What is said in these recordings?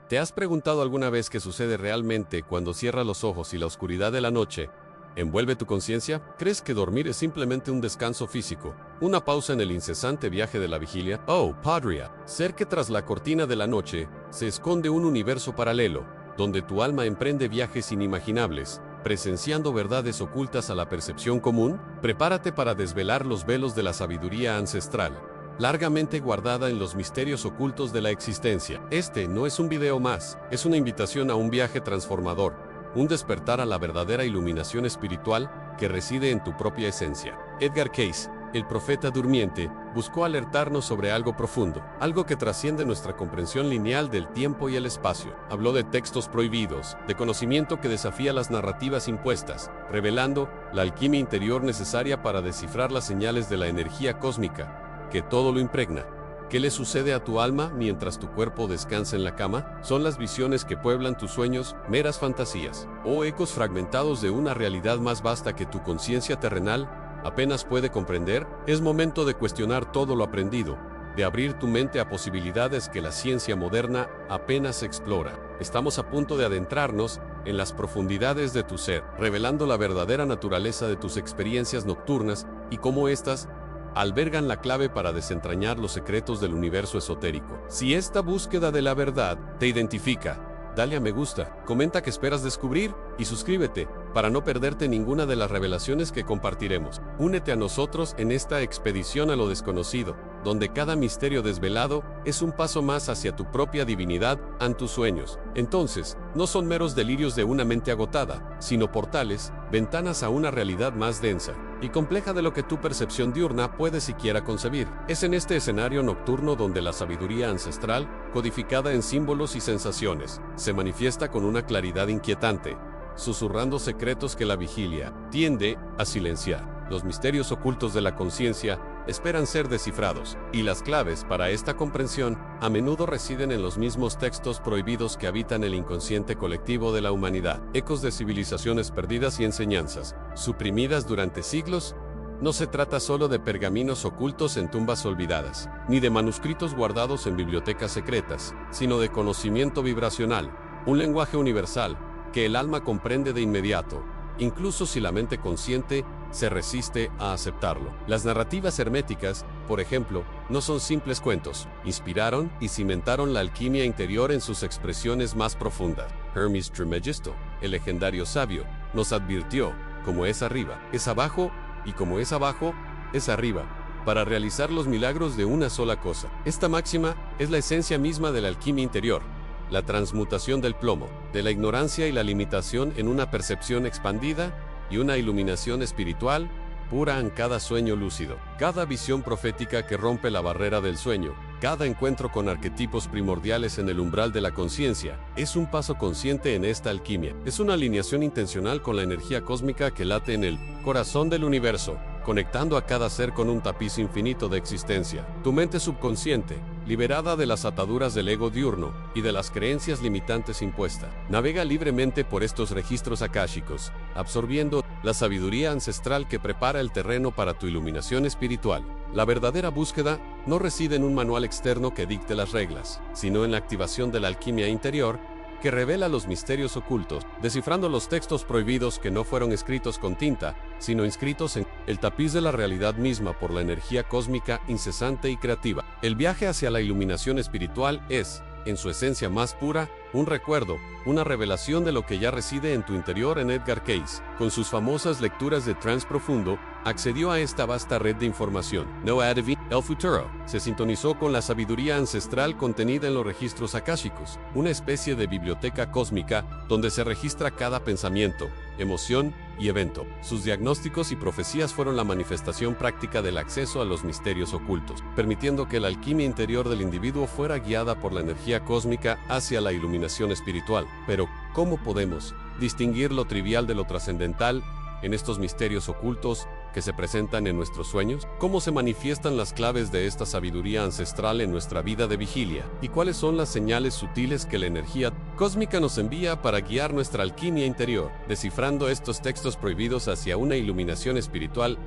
¿Te has preguntado alguna vez qué sucede realmente cuando cierras los ojos y la oscuridad de la noche envuelve tu conciencia? ¿Crees que dormir es simplemente un descanso físico, una pausa en el incesante viaje de la vigilia? Oh, podría ser que tras la cortina de la noche se esconde un universo paralelo, donde tu alma emprende viajes inimaginables, presenciando verdades ocultas a la percepción común. Prepárate para desvelar los velos de la sabiduría ancestral, largamente guardada en los misterios ocultos de la existencia. Este no es un video más, es una invitación a un viaje transformador, un despertar a la verdadera iluminación espiritual que reside en tu propia esencia. Edgar Cayce, el profeta durmiente, buscó alertarnos sobre algo profundo, algo que trasciende nuestra comprensión lineal del tiempo y el espacio. Habló de textos prohibidos, de conocimiento que desafía las narrativas impuestas, revelando la alquimia interior necesaria para descifrar las señales de la energía cósmica que todo lo impregna. ¿Qué le sucede a tu alma mientras tu cuerpo descansa en la cama? ¿Son las visiones que pueblan tus sueños meras fantasías, o ecos fragmentados de una realidad más vasta que tu conciencia terrenal apenas puede comprender? Es momento de cuestionar todo lo aprendido, de abrir tu mente a posibilidades que la ciencia moderna apenas explora. Estamos a punto de adentrarnos en las profundidades de tu ser, revelando la verdadera naturaleza de tus experiencias nocturnas y cómo éstas albergan la clave para desentrañar los secretos del universo esotérico. Si esta búsqueda de la verdad te identifica, dale a me gusta, comenta qué esperas descubrir y suscríbete para no perderte ninguna de las revelaciones que compartiremos. Únete a nosotros en esta expedición a lo desconocido, donde cada misterio desvelado es un paso más hacia tu propia divinidad ante tus sueños. Entonces, no son meros delirios de una mente agotada, sino portales, ventanas a una realidad más densa y compleja de lo que tu percepción diurna puede siquiera concebir. Es en este escenario nocturno donde la sabiduría ancestral, codificada en símbolos y sensaciones, se manifiesta con una claridad inquietante, susurrando secretos que la vigilia tiende a silenciar. Los misterios ocultos de la conciencia esperan ser descifrados, y las claves para esta comprensión a menudo residen en los mismos textos prohibidos que habitan el inconsciente colectivo de la humanidad. Ecos de civilizaciones perdidas y enseñanzas suprimidas durante siglos. No se trata solo de pergaminos ocultos en tumbas olvidadas, ni de manuscritos guardados en bibliotecas secretas, sino de conocimiento vibracional, un lenguaje universal que el alma comprende de inmediato, incluso si la mente consciente se resiste a aceptarlo. Las narrativas herméticas, por ejemplo, no son simples cuentos. Inspiraron y cimentaron la alquimia interior en sus expresiones más profundas. Hermes Trismegisto, el legendario sabio, nos advirtió: como es arriba, es abajo, y como es abajo, es arriba, para realizar los milagros de una sola cosa. Esta máxima es la esencia misma de la alquimia interior, la transmutación del plomo, de la ignorancia y la limitación en una percepción expandida y una iluminación espiritual pura en cada sueño lúcido. Cada visión profética que rompe la barrera del sueño, cada encuentro con arquetipos primordiales en el umbral de la conciencia, es un paso consciente en esta alquimia. Es una alineación intencional con la energía cósmica que late en el corazón del universo, conectando a cada ser con un tapiz infinito de existencia. Tu mente subconsciente, liberada de las ataduras del ego diurno y de las creencias limitantes impuestas, navega libremente por estos registros akáshicos, absorbiendo la sabiduría ancestral que prepara el terreno para tu iluminación espiritual. La verdadera búsqueda no reside en un manual externo que dicte las reglas, sino en la activación de la alquimia interior que revela los misterios ocultos, descifrando los textos prohibidos que no fueron escritos con tinta, sino inscritos en el tapiz de la realidad misma por la energía cósmica incesante y creativa. El viaje hacia la iluminación espiritual es, en su esencia más pura, un recuerdo, una revelación de lo que ya reside en tu interior. En Edgar Cayce, con sus famosas lecturas de trance profundo, accedió a esta vasta red de información. Noah Adivin, el futuro, se sintonizó con la sabiduría ancestral contenida en los registros akáshicos, una especie de biblioteca cósmica donde se registra cada pensamiento, emoción y evento. Sus diagnósticos y profecías fueron la manifestación práctica del acceso a los misterios ocultos, permitiendo que la alquimia interior del individuo fuera guiada por la energía cósmica hacia la iluminación espiritual. Pero, ¿cómo podemos distinguir lo trivial de lo trascendental en estos misterios ocultos que se presentan en nuestros sueños? ¿Cómo se manifiestan las claves de esta sabiduría ancestral en nuestra vida de vigilia? ¿Y cuáles son las señales sutiles que la energía cósmica nos envía para guiar nuestra alquimia interior, descifrando estos textos prohibidos hacia una iluminación espiritual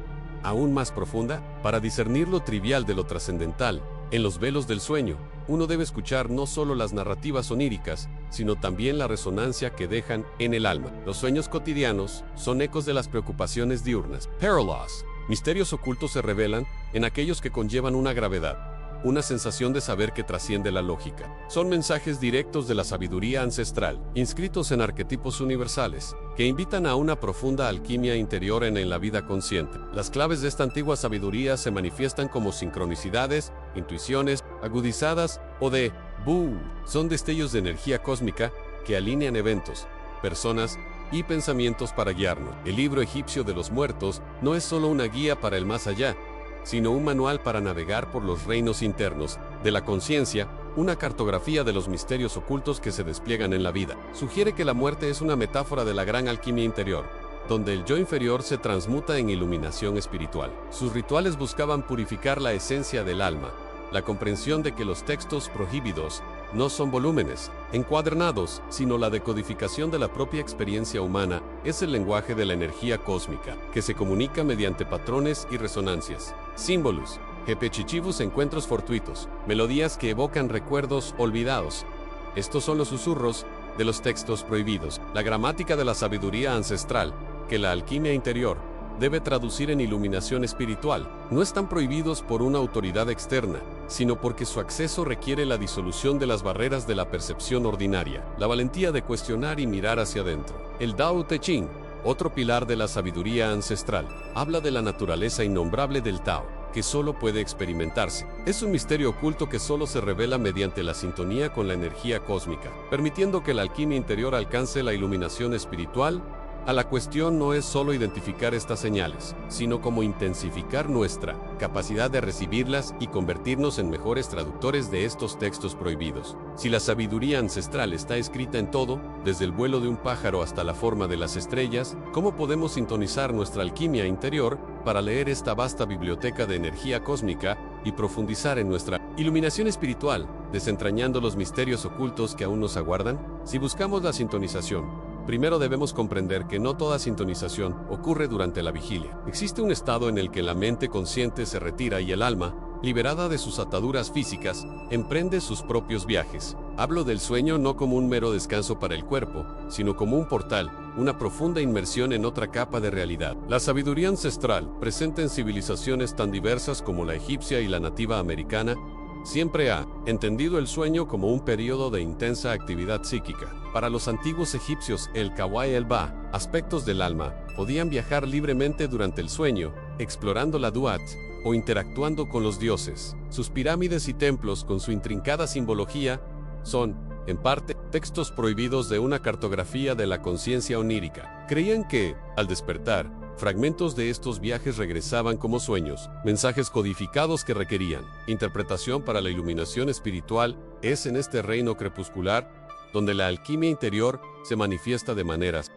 aún más profunda? Para discernir lo trivial de lo trascendental, En los velos del sueño, uno debe escuchar no solo las narrativas oníricas, sino también la resonancia que dejan en el alma. Los sueños cotidianos son ecos de las preocupaciones diurnas. Paralos. Misterios ocultos se revelan en aquellos que conllevan una gravedad, una sensación de saber que trasciende la lógica. Son mensajes directos de la sabiduría ancestral, inscritos en arquetipos universales, que invitan a una profunda alquimia interior en la vida consciente. Las claves de esta antigua sabiduría se manifiestan como sincronicidades, intuiciones, agudizadas o de ¡bú! Son destellos de energía cósmica que alinean eventos, personas y pensamientos para guiarnos. El libro egipcio de los muertos no es solo una guía para el más allá, sino un manual para navegar por los reinos internos de la conciencia, una cartografía de los misterios ocultos que se despliegan en la vida. Sugiere que la muerte es una metáfora de la gran alquimia interior, donde el yo inferior se transmuta en iluminación espiritual. Sus rituales buscaban purificar la esencia del alma, la comprensión de que los textos prohibidos no son volúmenes encuadernados, sino la decodificación de la propia experiencia humana. Es el lenguaje de la energía cósmica, que se comunica mediante patrones y resonancias. Símbolos, repetitivos encuentros fortuitos, melodías que evocan recuerdos olvidados. Estos son los susurros de los textos prohibidos, la gramática de la sabiduría ancestral, que la alquimia interior debe traducir en iluminación espiritual. No están prohibidos por una autoridad externa, sino porque su acceso requiere la disolución de las barreras de la percepción ordinaria, la valentía de cuestionar y mirar hacia adentro. El Tao Te Ching, otro pilar de la sabiduría ancestral, habla de la naturaleza innombrable del Tao, que solo puede experimentarse. Es un misterio oculto que solo se revela mediante la sintonía con la energía cósmica, permitiendo que la alquimia interior alcance la iluminación espiritual. A la cuestión no es solo identificar estas señales, sino cómo intensificar nuestra capacidad de recibirlas y convertirnos en mejores traductores de estos textos prohibidos. Si la sabiduría ancestral está escrita en todo, desde el vuelo de un pájaro hasta la forma de las estrellas, ¿cómo podemos sintonizar nuestra alquimia interior para leer esta vasta biblioteca de energía cósmica y profundizar en nuestra iluminación espiritual, desentrañando los misterios ocultos que aún nos aguardan? Si buscamos la sintonización, primero debemos comprender que no toda sintonización ocurre durante la vigilia. Existe un estado en el que la mente consciente se retira y el alma, liberada de sus ataduras físicas, emprende sus propios viajes. Hablo del sueño no como un mero descanso para el cuerpo, sino como un portal, una profunda inmersión en otra capa de realidad. La sabiduría ancestral, presente en civilizaciones tan diversas como la egipcia y la nativa americana, siempre ha entendido el sueño como un periodo de intensa actividad psíquica. Para los antiguos egipcios, el Kawai y el Ba, aspectos del alma, podían viajar libremente durante el sueño, explorando la Duat o interactuando con los dioses. Sus pirámides y templos, con su intrincada simbología, son, en parte, textos prohibidos de una cartografía de la conciencia onírica. Creían que, al despertar, fragmentos de estos viajes regresaban como sueños, mensajes codificados que requerían interpretación para la iluminación espiritual. Es en este reino crepuscular donde la alquimia interior se manifiesta de maneras.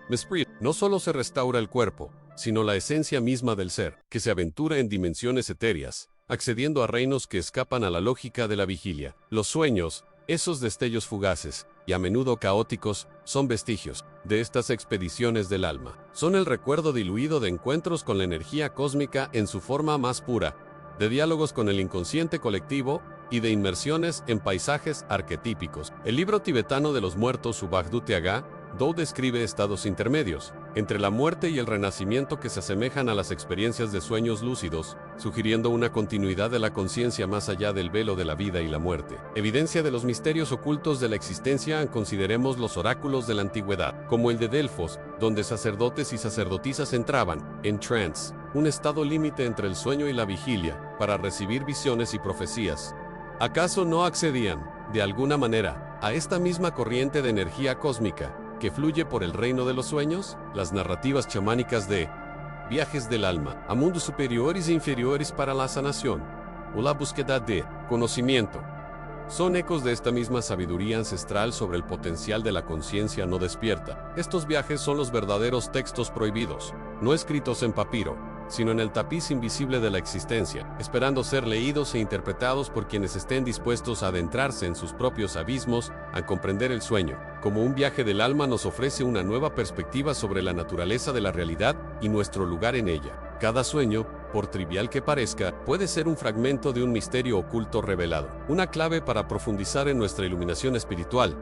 No solo se restaura el cuerpo, sino la esencia misma del ser, que se aventura en dimensiones etéreas, accediendo a reinos que escapan a la lógica de la vigilia. Los sueños, esos destellos fugaces y a menudo caóticos, son vestigios de estas expediciones del alma. Son el recuerdo diluido de encuentros con la energía cósmica en su forma más pura, de diálogos con el inconsciente colectivo y de inmersiones en paisajes arquetípicos. El libro tibetano de los muertos Subagdu Teaga Do describe estados intermedios entre la muerte y el renacimiento que se asemejan a las experiencias de sueños lúcidos, sugiriendo una continuidad de la conciencia más allá del velo de la vida y la muerte. Evidencia de los misterios ocultos de la existencia. Consideremos los oráculos de la antigüedad, como el de Delfos, donde sacerdotes y sacerdotisas entraban en trance, un estado límite entre el sueño y la vigilia, para recibir visiones y profecías. ¿Acaso no accedían, de alguna manera, a esta misma corriente de energía cósmica que fluye por el reino de los sueños? Las narrativas chamánicas de viajes del alma a mundos superiores e inferiores para la sanación, o la búsqueda de conocimiento, son ecos de esta misma sabiduría ancestral sobre el potencial de la conciencia no despierta. Estos viajes son los verdaderos textos prohibidos, no escritos en papiro, sino en el tapiz invisible de la existencia, esperando ser leídos e interpretados por quienes estén dispuestos a adentrarse en sus propios abismos, a comprender el sueño. Como un viaje del alma nos ofrece una nueva perspectiva sobre la naturaleza de la realidad y nuestro lugar en ella. Cada sueño por trivial que parezca, puede ser un fragmento de un misterio oculto revelado, una clave para profundizar en nuestra iluminación espiritual,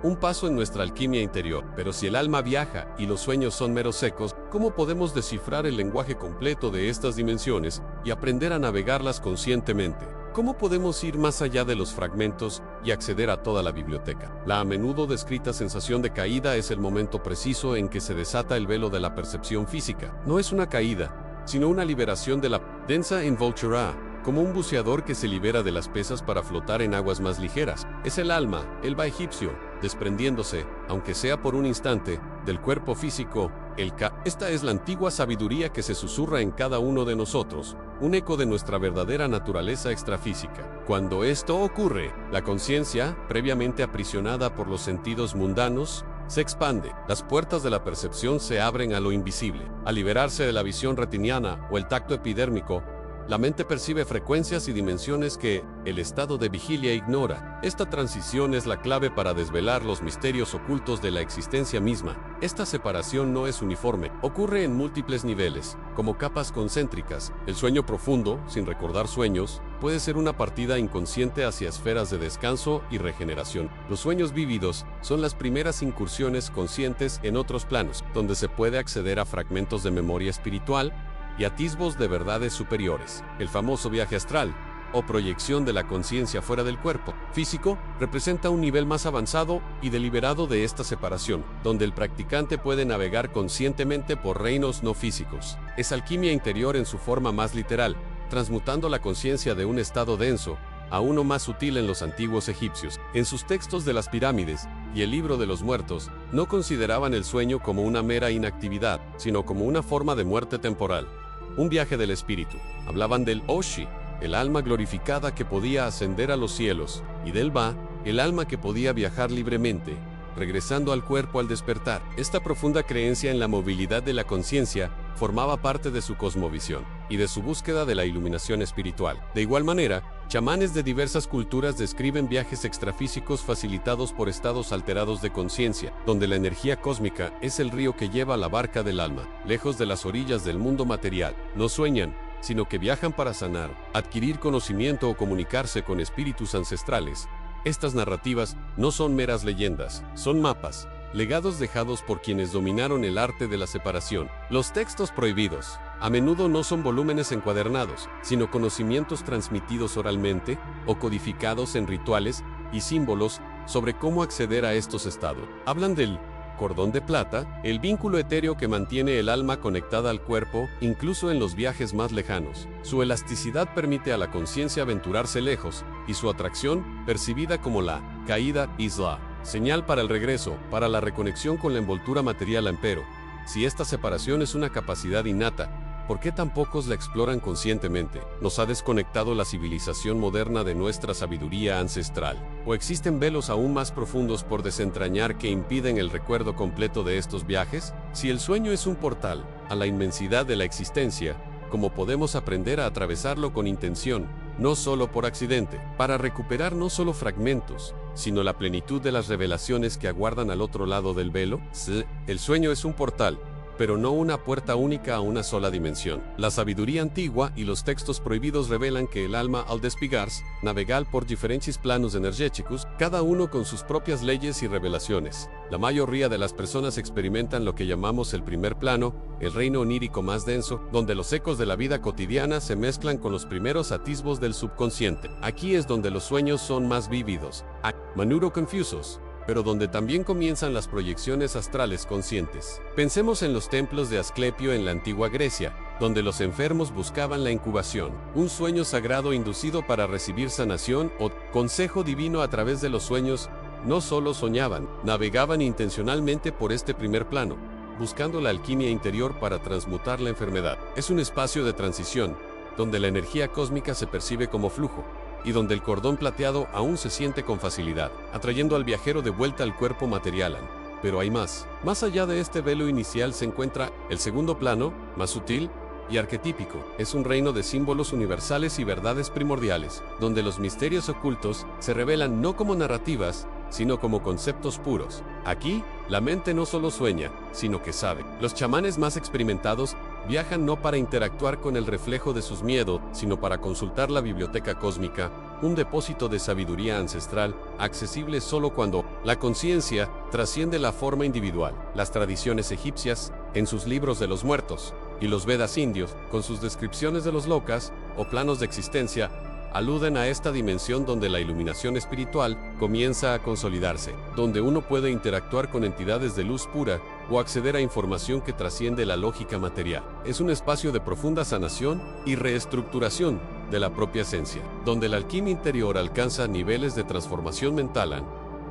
un paso en nuestra alquimia interior. Pero si el alma viaja y los sueños son meros ecos, ¿cómo podemos descifrar el lenguaje completo de estas dimensiones y aprender a navegarlas conscientemente? ¿Cómo podemos ir más allá de los fragmentos y acceder a toda la biblioteca? La a menudo descrita sensación de caída es el momento preciso en que se desata el velo de la percepción física. No es una caída, sino una liberación de la densa envoltura, como un buceador que se libera de las pesas para flotar en aguas más ligeras. Es el alma, el ba egipcio, desprendiéndose, aunque sea por un instante, del cuerpo físico, el Ka. Esta es la antigua sabiduría que se susurra en cada uno de nosotros, un eco de nuestra verdadera naturaleza extrafísica. Cuando esto ocurre, la conciencia, previamente aprisionada por los sentidos mundanos, se expande. Las puertas de la percepción se abren a lo invisible. Al liberarse de la visión retiniana o el tacto epidérmico, la mente percibe frecuencias y dimensiones que el estado de vigilia ignora. Esta transición es la clave para desvelar los misterios ocultos de la existencia misma. Esta separación no es uniforme, ocurre en múltiples niveles, como capas concéntricas. El sueño profundo, sin recordar sueños, puede ser una partida inconsciente hacia esferas de descanso y regeneración. Los sueños vívidos son las primeras incursiones conscientes en otros planos, donde se puede acceder a fragmentos de memoria espiritual y atisbos de verdades superiores. El famoso viaje astral, o proyección de la conciencia fuera del cuerpo físico, representa un nivel más avanzado y deliberado de esta separación, donde el practicante puede navegar conscientemente por reinos no físicos. Es alquimia interior en su forma más literal, transmutando la conciencia de un estado denso a uno más sutil. En los antiguos egipcios, en sus textos de las pirámides y el libro de los muertos, no consideraban el sueño como una mera inactividad, sino como una forma de muerte temporal, un viaje del espíritu. Hablaban del Oshi, el alma glorificada que podía ascender a los cielos, y del Ba, el alma que podía viajar libremente, regresando al cuerpo al despertar. Esta profunda creencia en la movilidad de la conciencia formaba parte de su cosmovisión y de su búsqueda de la iluminación espiritual. De igual manera, chamanes de diversas culturas describen viajes extrafísicos facilitados por estados alterados de conciencia, donde la energía cósmica es el río que lleva la barca del alma, lejos de las orillas del mundo material. No sueñan, sino que viajan para sanar, adquirir conocimiento o comunicarse con espíritus ancestrales. Estas narrativas no son meras leyendas, son mapas, legados dejados por quienes dominaron el arte de la separación. Los textos prohibidos a menudo no son volúmenes encuadernados, sino conocimientos transmitidos oralmente o codificados en rituales y símbolos sobre cómo acceder a estos estados. Hablan del cordón de plata, el vínculo etéreo que mantiene el alma conectada al cuerpo, incluso en los viajes más lejanos. Su elasticidad permite a la conciencia aventurarse lejos, y su atracción, percibida como la caída, es la señal para el regreso, para la reconexión con la envoltura material. Empero, si esta separación es una capacidad innata, ¿por qué tan pocos la exploran conscientemente? ¿Nos ha desconectado la civilización moderna de nuestra sabiduría ancestral? ¿O existen velos aún más profundos por desentrañar que impiden el recuerdo completo de estos viajes? Si el sueño es un portal a la inmensidad de la existencia, ¿cómo podemos aprender a atravesarlo con intención, no solo por accidente, para recuperar no solo fragmentos, sino la plenitud de las revelaciones que aguardan al otro lado del velo? Sí, el sueño es un portal, pero no una puerta única a una sola dimensión. La sabiduría antigua y los textos prohibidos revelan que el alma, al despegarse, navega por diferentes planos energéticos, cada uno con sus propias leyes y revelaciones. La mayoría de las personas experimentan lo que llamamos el primer plano, el reino onírico más denso, donde los ecos de la vida cotidiana se mezclan con los primeros atisbos del subconsciente. Aquí es donde los sueños son más vívidos, a menudo confusos, pero donde también comienzan las proyecciones astrales conscientes. Pensemos en los templos de Asclepio en la antigua Grecia, donde los enfermos buscaban la incubación, un sueño sagrado inducido para recibir sanación o consejo divino a través de los sueños. No solo soñaban, navegaban intencionalmente por este primer plano, buscando la alquimia interior para transmutar la enfermedad. Es un espacio de transición, donde la energía cósmica se percibe como flujo, y donde el cordón plateado aún se siente con facilidad, atrayendo al viajero de vuelta al cuerpo material. Pero hay más. Más allá de este velo inicial se encuentra el segundo plano, más sutil y arquetípico. Es un reino de símbolos universales y verdades primordiales, donde los misterios ocultos se revelan no como narrativas, sino como conceptos puros. Aquí, la mente no solo sueña, sino que sabe. Los chamanes más experimentados Viajan no para interactuar con el reflejo de sus miedos, sino para consultar la biblioteca cósmica, un depósito de sabiduría ancestral, accesible solo cuando la conciencia trasciende la forma individual. Las tradiciones egipcias, en sus libros de los muertos, y los Vedas indios, con sus descripciones de los lokas o planos de existencia, aluden a esta dimensión donde la iluminación espiritual comienza a consolidarse, donde uno puede interactuar con entidades de luz pura o acceder a información que trasciende la lógica material. Es un espacio de profunda sanación y reestructuración de la propia esencia, donde la alquimia interior alcanza niveles de transformación mental.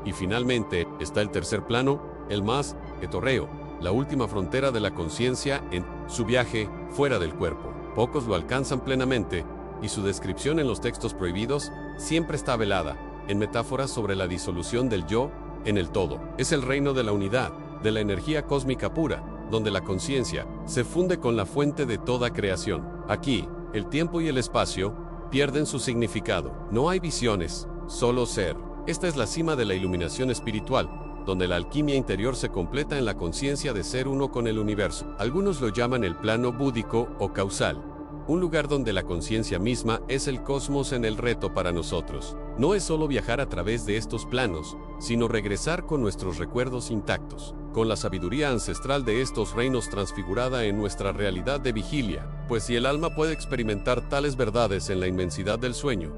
Y finalmente está el tercer plano, el más etorreo, la última frontera de la conciencia en su viaje fuera del cuerpo. Pocos lo alcanzan plenamente, y su descripción en los textos prohibidos siempre está velada en metáforas sobre la disolución del yo en el todo. Es el reino de la unidad, de la energía cósmica pura, donde la conciencia se funde con la fuente de toda creación. Aquí, el tiempo y el espacio pierden su significado. No hay visiones, solo ser. Esta es la cima de la iluminación espiritual, donde la alquimia interior se completa en la conciencia de ser uno con el universo. Algunos lo llaman el plano búdico o causal, un lugar donde la conciencia misma es el cosmos en el reto para nosotros. No es solo viajar a través de estos planos, sino regresar con nuestros recuerdos intactos, con la sabiduría ancestral de estos reinos transfigurada en nuestra realidad de vigilia, pues si el alma puede experimentar tales verdades en la inmensidad del sueño,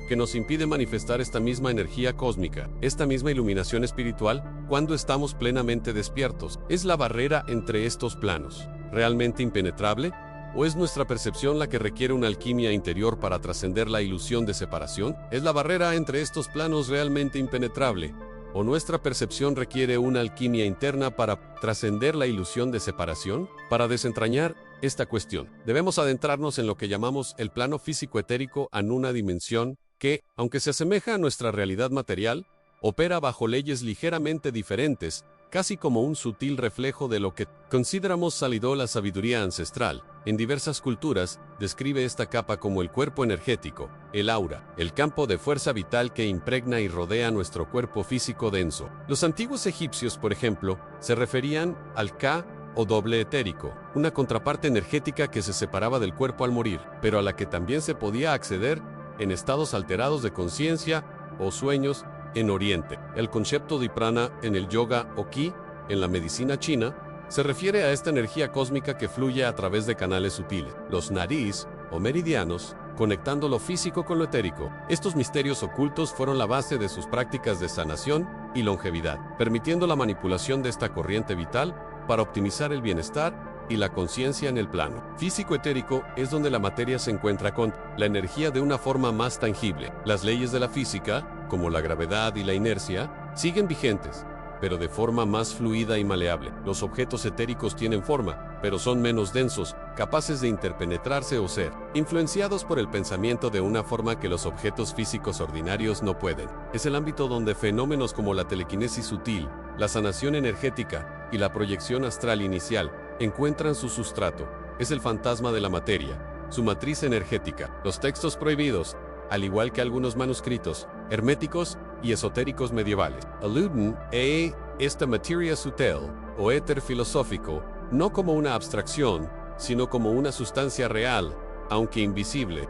que nos impide manifestar esta misma energía cósmica, esta misma iluminación espiritual, cuando estamos plenamente despiertos, ¿es la barrera entre estos planos realmente impenetrable? ¿O es nuestra percepción la que requiere una alquimia interior para trascender la ilusión de separación? ¿Es la barrera entre estos planos realmente impenetrable? ¿O nuestra percepción requiere una alquimia interna para trascender la ilusión de separación? Para desentrañar esta cuestión, debemos adentrarnos en lo que llamamos el plano físico-etérico en una dimensión que, aunque se asemeja a nuestra realidad material, opera bajo leyes ligeramente diferentes, casi como un sutil reflejo de lo que consideramos salido la sabiduría ancestral. En diversas culturas, describe esta capa como el cuerpo energético, el aura, el campo de fuerza vital que impregna y rodea nuestro cuerpo físico denso. Los antiguos egipcios, por ejemplo, se referían al Ka o doble etérico, una contraparte energética que se separaba del cuerpo al morir, pero a la que también se podía acceder en estados alterados de conciencia o sueños en Oriente. El concepto de prana en el yoga o ki, en la medicina china, se refiere a esta energía cósmica que fluye a través de canales sutiles, los nadis o meridianos, conectando lo físico con lo etérico. Estos misterios ocultos fueron la base de sus prácticas de sanación y longevidad, permitiendo la manipulación de esta corriente vital para optimizar el bienestar y la conciencia en el plano físico-etérico. Es donde la materia se encuentra con la energía de una forma más tangible. Las leyes de la física, como la gravedad y la inercia, siguen vigentes, pero de forma más fluida y maleable. Los objetos etéricos tienen forma, pero son menos densos, capaces de interpenetrarse o ser influenciados por el pensamiento de una forma que los objetos físicos ordinarios no pueden. Es el ámbito donde fenómenos como la telequinesis sutil, la sanación energética y la proyección astral inicial encuentran su sustrato. Es el fantasma de la materia, su matriz energética. Los textos prohibidos, al igual que algunos manuscritos herméticos y esotéricos medievales, aluden a esta materia sutil o éter filosófico no como una abstracción, sino como una sustancia real, aunque invisible.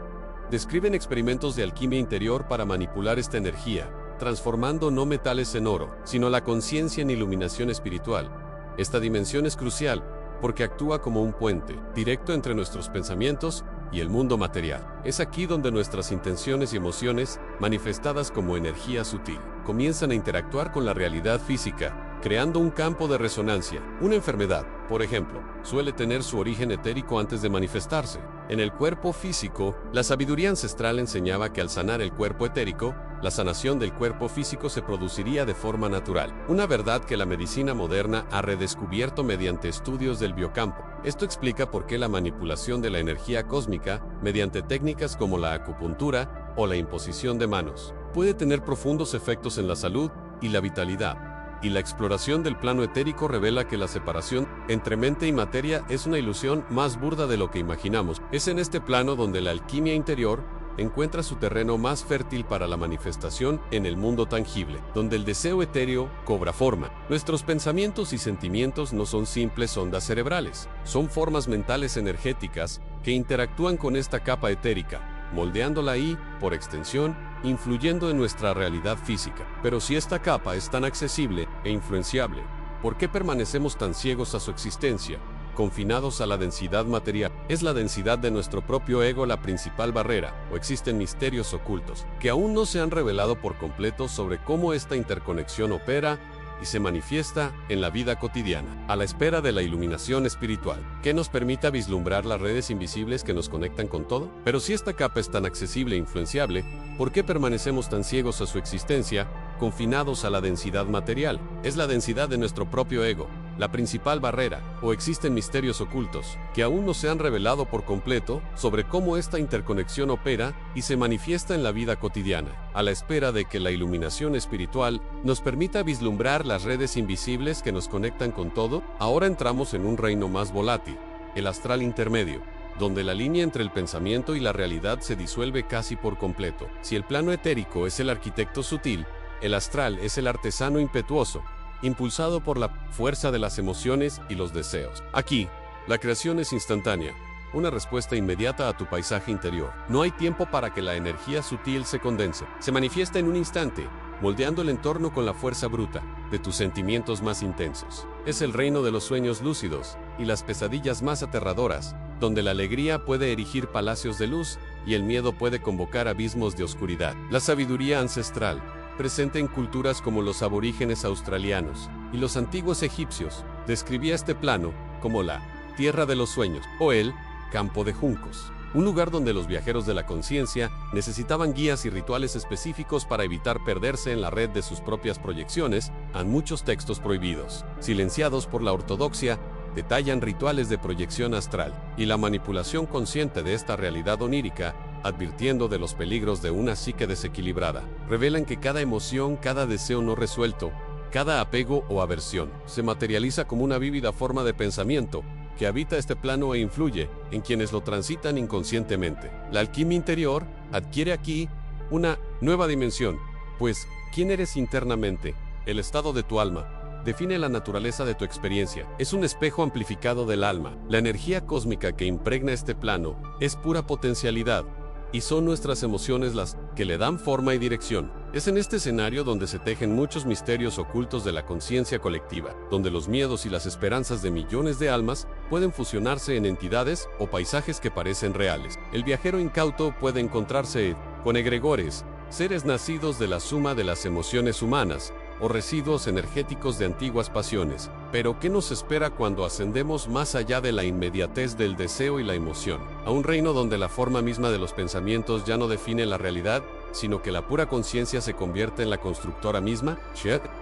Describen experimentos de alquimia interior para manipular esta energía, transformando no metales en oro, sino la conciencia en iluminación espiritual. Esta dimensión es crucial porque actúa como un puente directo entre nuestros pensamientos y el mundo material. Es aquí donde nuestras intenciones y emociones, manifestadas como energía sutil, comienzan a interactuar con la realidad física, creando un campo de resonancia. Una enfermedad, por ejemplo, suele tener su origen etérico antes de manifestarse. En el cuerpo físico, la sabiduría ancestral enseñaba que al sanar el cuerpo etérico, la sanación del cuerpo físico se produciría de forma natural. Una verdad que la medicina moderna ha redescubierto mediante estudios del biocampo. Esto explica por qué la manipulación de la energía cósmica, mediante técnicas como la acupuntura o la imposición de manos, puede tener profundos efectos en la salud y la vitalidad. Y la exploración del plano etérico revela que la separación entre mente y materia es una ilusión más burda de lo que imaginamos. Es en este plano donde la alquimia interior encuentra su terreno más fértil para la manifestación en el mundo tangible, donde el deseo etéreo cobra forma. Nuestros pensamientos y sentimientos no son simples ondas cerebrales, son formas mentales energéticas que interactúan con esta capa etérica, moldeándola y, por extensión, influyendo en nuestra realidad física. Pero si esta capa es tan accesible e influenciable, ¿por qué permanecemos tan ciegos a su existencia, confinados a la densidad material? ¿Es la densidad de nuestro propio ego la principal barrera, o existen misterios ocultos que aún no se han revelado por completo sobre cómo esta interconexión opera y se manifiesta en la vida cotidiana, a la espera de la iluminación espiritual, que nos permita vislumbrar las redes invisibles que nos conectan con todo? Pero si esta capa es tan accesible e influenciable, ¿por qué permanecemos tan ciegos a su existencia, confinados a la densidad material? ¿Es la densidad de nuestro propio ego la principal barrera, o existen misterios ocultos que aún no se han revelado por completo sobre cómo esta interconexión opera y se manifiesta en la vida cotidiana, a la espera de que la iluminación espiritual nos permita vislumbrar las redes invisibles que nos conectan con todo? Ahora entramos en un reino más volátil, el astral intermedio, donde la línea entre el pensamiento y la realidad se disuelve casi por completo. Si el plano etérico es el arquitecto sutil, el astral es el artesano impetuoso, impulsado por la fuerza de las emociones y los deseos. Aquí, la creación es instantánea, una respuesta inmediata a tu paisaje interior. No hay tiempo para que la energía sutil se condense. Se manifiesta en un instante, moldeando el entorno con la fuerza bruta de tus sentimientos más intensos. Es el reino de los sueños lúcidos y las pesadillas más aterradoras, donde la alegría puede erigir palacios de luz y el miedo puede convocar abismos de oscuridad. La sabiduría ancestral, presente en culturas como los aborígenes australianos y los antiguos egipcios, describía este plano como la tierra de los sueños o el campo de juncos, un lugar donde los viajeros de la conciencia necesitaban guías y rituales específicos para evitar perderse en la red de sus propias proyecciones. A muchos textos prohibidos, silenciados por la ortodoxia, detallan rituales de proyección astral y la manipulación consciente de esta realidad onírica, advirtiendo de los peligros de una psique desequilibrada. Revelan que cada emoción, cada deseo no resuelto, cada apego o aversión, se materializa como una vívida forma de pensamiento que habita este plano e influye en quienes lo transitan inconscientemente. La alquimia interior adquiere aquí una nueva dimensión, pues, ¿quién eres internamente? El estado de tu alma define la naturaleza de tu experiencia. Es un espejo amplificado del alma. La energía cósmica que impregna este plano es pura potencialidad, y son nuestras emociones las que le dan forma y dirección. Es en este escenario donde se tejen muchos misterios ocultos de la conciencia colectiva, donde los miedos y las esperanzas de millones de almas pueden fusionarse en entidades o paisajes que parecen reales. El viajero incauto puede encontrarse con egregores, seres nacidos de la suma de las emociones humanas, o residuos energéticos de antiguas pasiones. Pero ¿qué nos espera cuando ascendemos más allá de la inmediatez del deseo y la emoción, a un reino donde la forma misma de los pensamientos ya no define la realidad, sino que la pura conciencia se convierte en la constructora misma?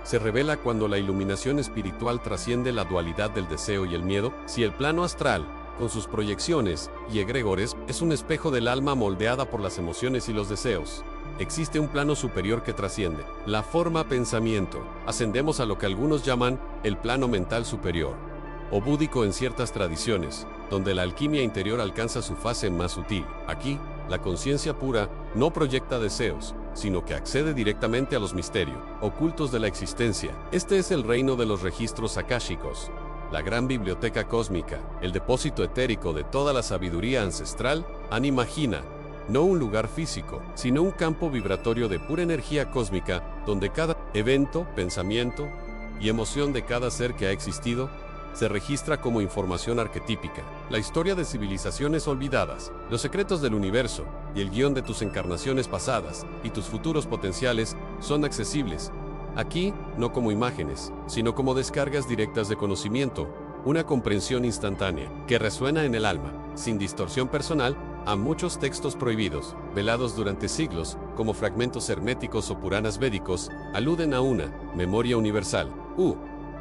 Se revela cuando la iluminación espiritual trasciende la dualidad del deseo y el miedo. Si el plano astral, con sus proyecciones y egregores, es un espejo del alma moldeada por las emociones y los deseos, existe un plano superior que trasciende la forma pensamiento. Ascendemos a lo que algunos llaman el plano mental superior, o búdico en ciertas tradiciones, donde la alquimia interior alcanza su fase más sutil. Aquí, la conciencia pura no proyecta deseos, sino que accede directamente a los misterios ocultos de la existencia. Este es el reino de los registros akáshicos, la gran biblioteca cósmica, el depósito etérico de toda la sabiduría ancestral. Imagina no un lugar físico, sino un campo vibratorio de pura energía cósmica, donde cada evento, pensamiento y emoción de cada ser que ha existido se registra como información arquetípica. La historia de civilizaciones olvidadas, los secretos del universo y el guión de tus encarnaciones pasadas y tus futuros potenciales son accesibles aquí, no como imágenes, sino como descargas directas de conocimiento, una comprensión instantánea que resuena en el alma, sin distorsión personal. A muchos textos prohibidos, velados durante siglos, como fragmentos herméticos o puranas védicos, aluden a una memoria universal.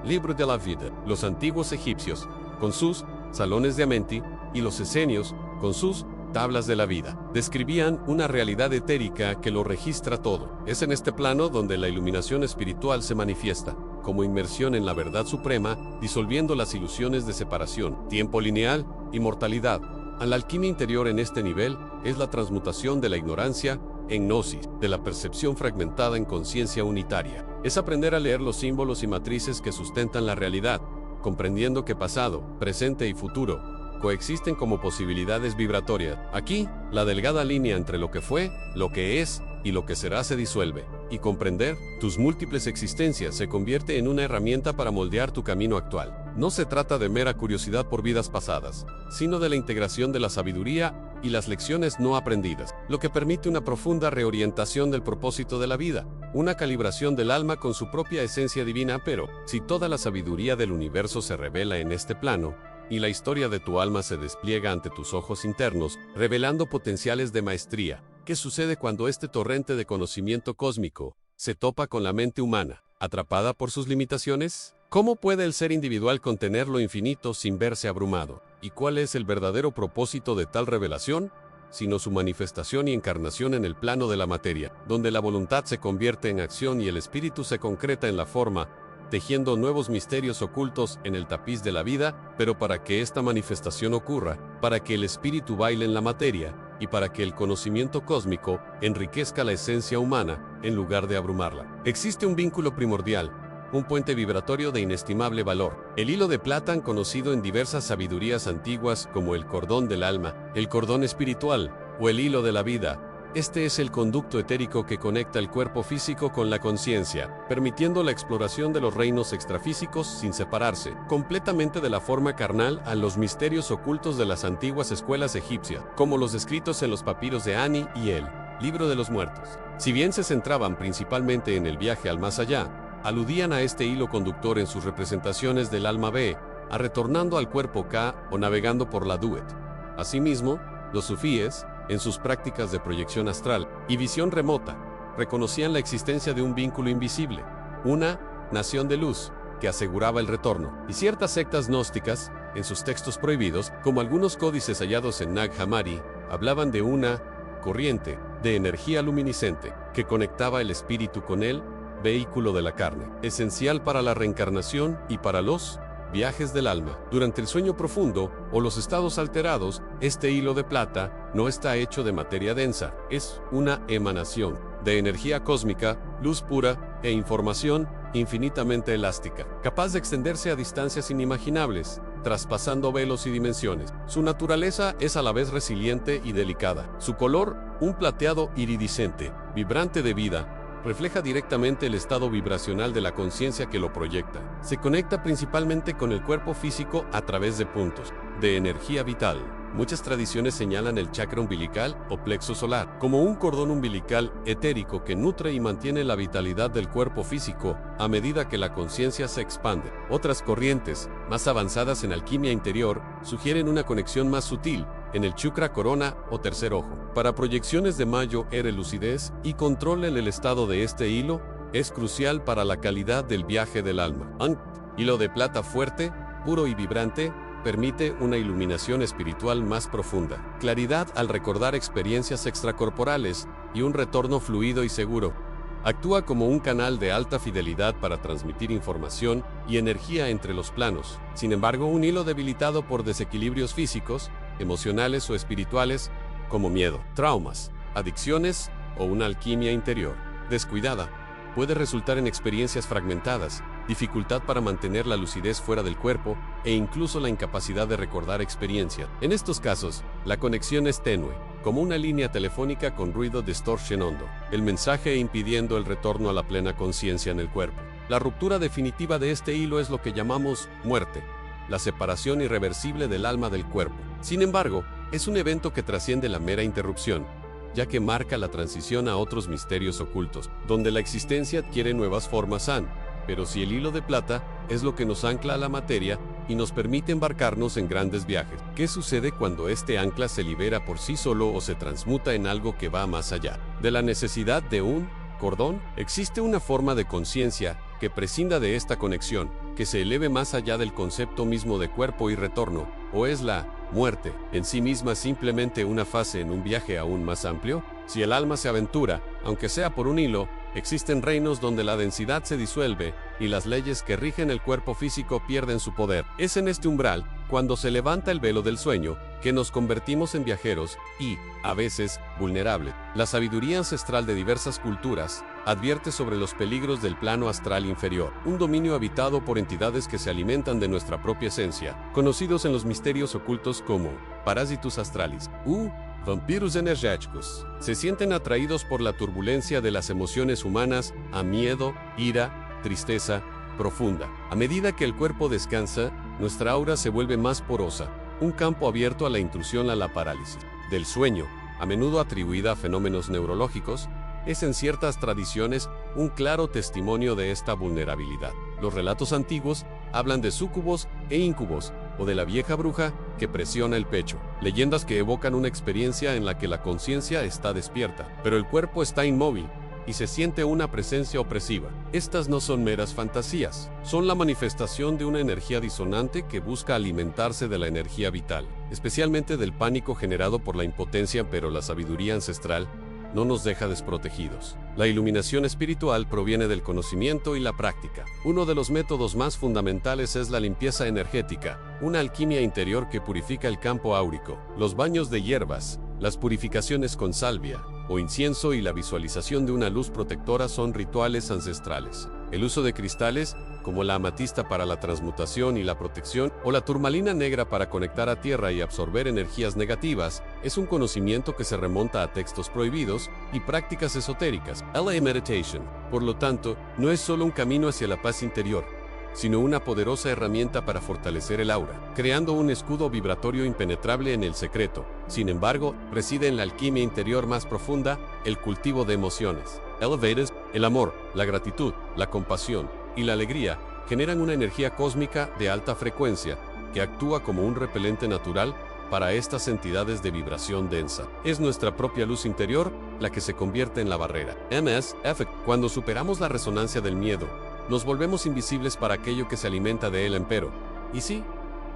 Libro de la vida. Los antiguos egipcios, con sus salones de Amenti, y los esenios, con sus tablas de la vida, describían una realidad etérica que lo registra todo. Es en este plano donde la iluminación espiritual se manifiesta, como inmersión en la verdad suprema, disolviendo las ilusiones de separación, tiempo lineal, inmortalidad, La alquimia interior en este nivel es la transmutación de la ignorancia en gnosis, de la percepción fragmentada en conciencia unitaria. Es aprender a leer los símbolos y matrices que sustentan la realidad, comprendiendo que pasado, presente y futuro coexisten como posibilidades vibratorias. Aquí, la delgada línea entre lo que fue, lo que es y lo que será se disuelve, y comprender tus múltiples existencias se convierte en una herramienta para moldear tu camino actual. No se trata de mera curiosidad por vidas pasadas, sino de la integración de la sabiduría y las lecciones no aprendidas, lo que permite una profunda reorientación del propósito de la vida, una calibración del alma con su propia esencia divina. Pero, si toda la sabiduría del universo se revela en este plano, y la historia de tu alma se despliega ante tus ojos internos, revelando potenciales de maestría, ¿qué sucede cuando este torrente de conocimiento cósmico se topa con la mente humana, atrapada por sus limitaciones? ¿Cómo puede el ser individual contener lo infinito sin verse abrumado? ¿Y cuál es el verdadero propósito de tal revelación? Sino su manifestación y encarnación en el plano de la materia, donde la voluntad se convierte en acción y el espíritu se concreta en la forma, tejiendo nuevos misterios ocultos en el tapiz de la vida. Pero para que esta manifestación ocurra, para que el espíritu baile en la materia, y para que el conocimiento cósmico enriquezca la esencia humana, en lugar de abrumarla, existe un vínculo primordial, un puente vibratorio de inestimable valor. El hilo de plata, conocido en diversas sabidurías antiguas como el cordón del alma, el cordón espiritual, o el hilo de la vida. Este es el conducto etérico que conecta el cuerpo físico con la conciencia, permitiendo la exploración de los reinos extrafísicos sin separarse completamente de la forma carnal a los misterios ocultos de las antiguas escuelas egipcias, como los descritos en los papiros de Ani y el Libro de los Muertos. Si bien se centraban principalmente en el viaje al más allá, aludían a este hilo conductor en sus representaciones del alma B, a retornando al cuerpo K o navegando por la Duet. Asimismo, los sufíes, en sus prácticas de proyección astral y visión remota, reconocían la existencia de un vínculo invisible, una nación de luz, que aseguraba el retorno. Y ciertas sectas gnósticas, en sus textos prohibidos, como algunos códices hallados en Nag Hammadi, hablaban de una corriente de energía luminiscente que conectaba el espíritu con el vehículo de la carne, esencial para la reencarnación y para los viajes del alma. Durante el sueño profundo o los estados alterados, este hilo de plata no está hecho de materia densa, es una emanación de energía cósmica, luz pura e información infinitamente elástica, capaz de extenderse a distancias inimaginables, traspasando velos y dimensiones. Su naturaleza es a la vez resiliente y delicada. Su color, un plateado iridiscente, vibrante de vida, refleja directamente el estado vibracional de la conciencia que lo proyecta. Se conecta principalmente con el cuerpo físico a través de puntos de energía vital. Muchas tradiciones señalan el chakra umbilical o plexo solar como un cordón umbilical etérico que nutre y mantiene la vitalidad del cuerpo físico a medida que la conciencia se expande. Otras corrientes, más avanzadas en alquimia interior, sugieren una conexión más sutil en el chakra corona o tercer ojo. Para proyecciones de Mayo, lucidez y control en el estado de este hilo es crucial para la calidad del viaje del alma. Hilo de plata fuerte, puro y vibrante, permite una iluminación espiritual más profunda, claridad al recordar experiencias extracorporales y un retorno fluido y seguro. Actúa como un canal de alta fidelidad para transmitir información y energía entre los planos. Sin embargo, un hilo debilitado por desequilibrios físicos, emocionales o espirituales, como miedo, traumas, adicciones o una alquimia interior descuidada, puede resultar en experiencias fragmentadas, dificultad para mantener la lucidez fuera del cuerpo e incluso la incapacidad de recordar experiencia. En estos casos, la conexión es tenue, como una línea telefónica con ruido distorsionando el mensaje e impidiendo el retorno a la plena conciencia en el cuerpo. La ruptura definitiva de este hilo es lo que llamamos muerte, la separación irreversible del alma del cuerpo. Sin embargo, es un evento que trasciende la mera interrupción, ya que marca la transición a otros misterios ocultos, donde la existencia adquiere nuevas formas. Pero si el hilo de plata es lo que nos ancla a la materia y nos permite embarcarnos en grandes viajes, ¿qué sucede cuando este ancla se libera por sí solo o se transmuta en algo que va más allá de la necesidad de un cordón? Existe una forma de conciencia que prescinda de esta conexión, que se eleve más allá del concepto mismo de cuerpo y retorno, ¿o es la muerte en sí misma simplemente una fase en un viaje aún más amplio? Si el alma se aventura, aunque sea por un hilo, existen reinos donde la densidad se disuelve y las leyes que rigen el cuerpo físico pierden su poder. Es en este umbral, cuando se levanta el velo del sueño, que nos convertimos en viajeros y, a veces, vulnerables. La sabiduría ancestral de diversas culturas advierte sobre los peligros del plano astral inferior, un dominio habitado por entidades que se alimentan de nuestra propia esencia, conocidos en los misterios ocultos como parásitos astralis u vampiros energéticos. Se sienten atraídos por la turbulencia de las emociones humanas a miedo, ira, tristeza profunda. A medida que el cuerpo descansa, nuestra aura se vuelve más porosa, un campo abierto a la intrusión a la parálisis del sueño, a menudo atribuida a fenómenos neurológicos, es en ciertas tradiciones un claro testimonio de esta vulnerabilidad. Los relatos antiguos hablan de súcubos e íncubos, o de la vieja bruja que presiona el pecho. Leyendas que evocan una experiencia en la que la conciencia está despierta, pero el cuerpo está inmóvil y se siente una presencia opresiva. Estas no son meras fantasías, son la manifestación de una energía disonante que busca alimentarse de la energía vital, especialmente del pánico generado por la impotencia, pero la sabiduría ancestral no nos deja desprotegidos. La iluminación espiritual proviene del conocimiento y la práctica. Uno de los métodos más fundamentales es la limpieza energética, una alquimia interior que purifica el campo áurico. Los baños de hierbas, las purificaciones con salvia o incienso y la visualización de una luz protectora son rituales ancestrales. El uso de cristales, como la amatista para la transmutación y la protección, o la turmalina negra para conectar a tierra y absorber energías negativas, es un conocimiento que se remonta a textos prohibidos y prácticas esotéricas, LA Meditation. Por lo tanto, no es solo un camino hacia la paz interior, sino una poderosa herramienta para fortalecer el aura, creando un escudo vibratorio impenetrable en el secreto. Sin embargo, reside en la alquimia interior más profunda, el cultivo de emociones. Elevators, el amor, la gratitud, la compasión y la alegría generan una energía cósmica de alta frecuencia que actúa como un repelente natural para estas entidades de vibración densa. Es nuestra propia luz interior la que se convierte en la barrera. MS Effect. Cuando superamos la resonancia del miedo, nos volvemos invisibles para aquello que se alimenta de él, empero. Y sí,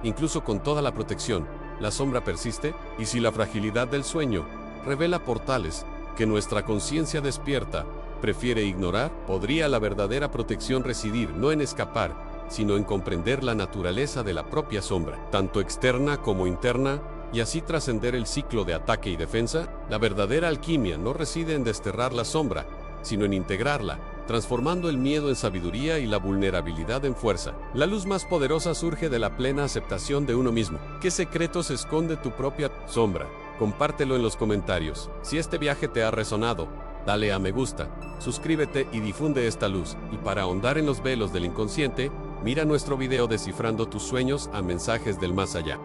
incluso con toda la protección, la sombra persiste, y si la fragilidad del sueño revela portales que nuestra conciencia despierta prefiere ignorar, podría la verdadera protección residir no en escapar, sino en comprender la naturaleza de la propia sombra, tanto externa como interna, y así trascender el ciclo de ataque y defensa. La verdadera alquimia no reside en desterrar la sombra, sino en integrarla, transformando el miedo en sabiduría y la vulnerabilidad en fuerza. La luz más poderosa surge de la plena aceptación de uno mismo. ¿Qué secretos esconde tu propia sombra? Compártelo en los comentarios. Si este viaje te ha resonado, dale a me gusta, suscríbete y difunde esta luz. Y para ahondar en los velos del inconsciente, mira nuestro video Descifrando tus sueños a mensajes del más allá.